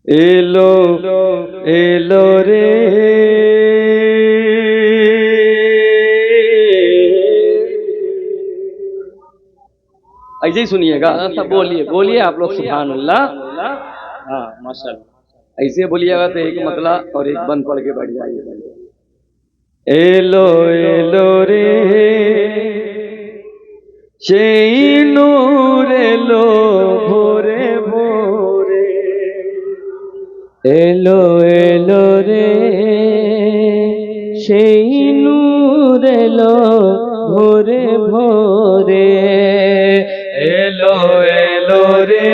এলো এলো রে ऐसे ही सुनिएगा, सब बोलिए बोलिए आप लोग सुभान अल्लाह। हाँ माशाल्लाह, ऐसे बोलिएगा तो एक मतलब और एक बंद पढ़ के बैठ जाइए। एलो एलो रे সেই নূর এলো ভোরে ভোরে, এলো এলো রে সেই নূর এলো ভোরে ভোরে, এলো এলো রে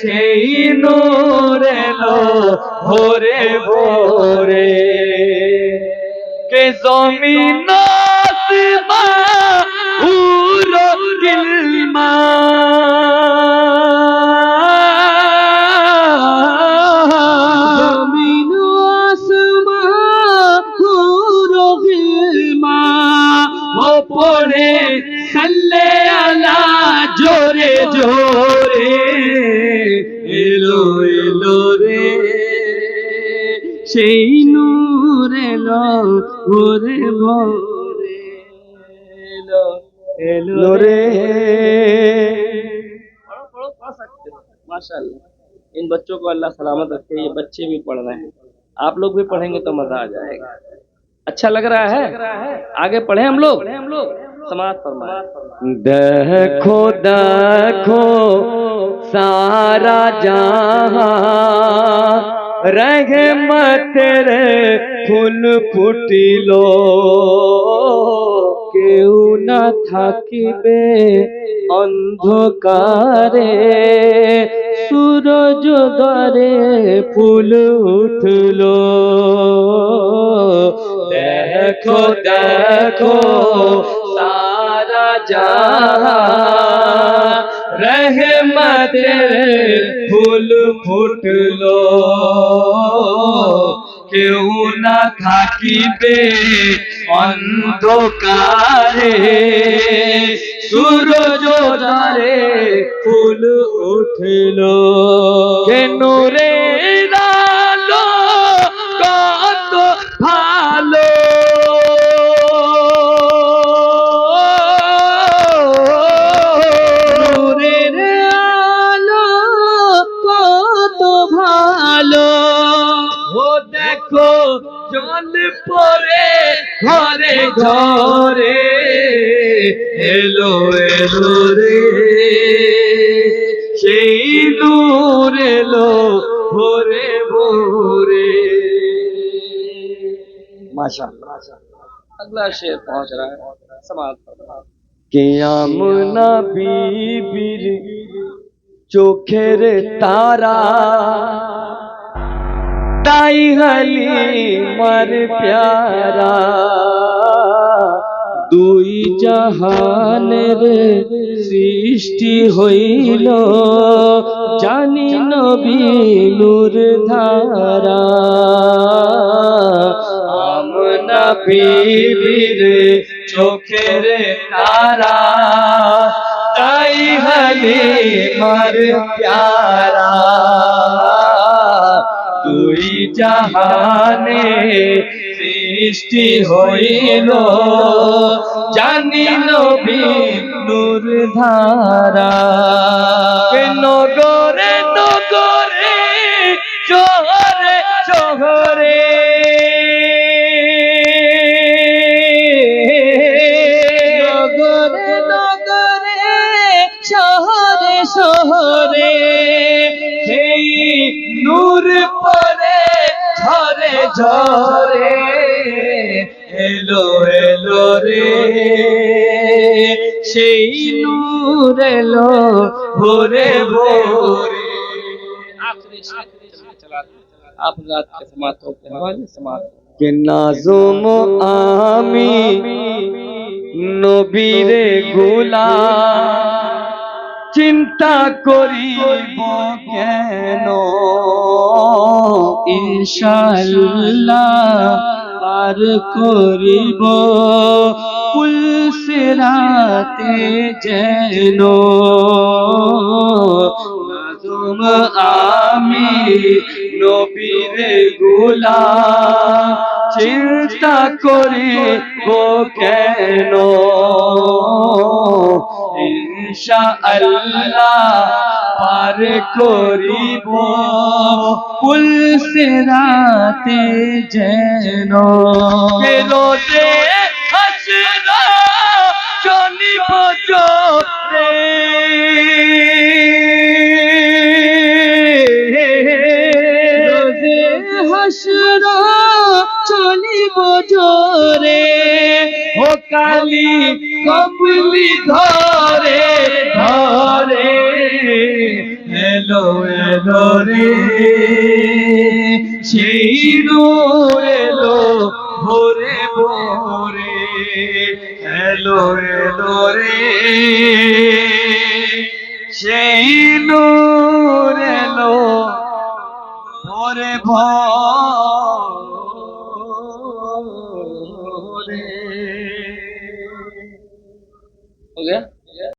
সেই নূর এলো ভোরে ভোরে, কে জমিন আসমান উড়ো গিলমা জমিন আসমান উড়ো গিলমা ওপরে সাল্লে আলা জোরে জোরে, এলো এলো রে সেই নূর এলো ভোরে ভোরে, এলো एलो रे। पढ़ सकते हो माशाल्लाह। इन बच्चों को अल्लाह सलामत रखे, ये बच्चे भी पढ़ रहे हैं, आप लोग भी पढ़ेंगे तो मजा आ जाएगा। अच्छा लग रहा है? आगे पढ़े हम लोग, समाज फरमाए। देखो देखो सारा जहां रहमत रे ফুল ফুটিল, কেউ না থাকিবে অন্ধকারে, সূরজ দ্বারে ফুল উঠল। দেখো দেখো সারা জাহান রহমতের ফুল ফুটল, কেউ না থাকিবে অন্ধকারে, সূরজ দ্বারে ফুল উঠল। কে নূরের আলো কত ভালো, নূরের আলো কত ভালো, ও দেখো জল পরে ঘরে ঘরে, এলো এলো রে সেই নূর এলো ভোরে ভোরে। माशाअल्लाह। अगला शेर पहुंच रहा है, समाज कियाम नबीर चोखेर तारा, তাই হালিমার প্যারা, দুই জাহানের সৃষ্টি হইল জানি নবী নূর ধারা, আমনা বিবির চোখের তারা, তাই হালিমার প্যারা, দুই জাহানে সৃষ্টি হইল জানি নবী নূর ধারা, নগরে নগরে শহরে শহরে, নগরে নগরে শহরে শহরে, সেই নূর পরে ঝরে ঝরে, এলো এলো রে সেই নূর এলো ভোরে ভোরে। आप रात के समात होते हैं समात के नाजुम आमी नबीरे गुलाम, চিন্তা করিব কেন ইনশাআল্লাহ পার করিব পুলসিরাতে যেন, হুকুম আমি নবীর গোলাম চিন্তা করিব কেন ইনশাআল্লাহ পার করিব কুল সিরাতে যেন রোজে হাসরা চলিব জোরে রোজে হাসরা চলিব জোরে ও কালি কবলি ধরে ধরে এলো এলো রে সেই নূর এলো ভোরে ভোরে এলো এলো রে সেই নূর এলো ভোরে ভোরে हो गया।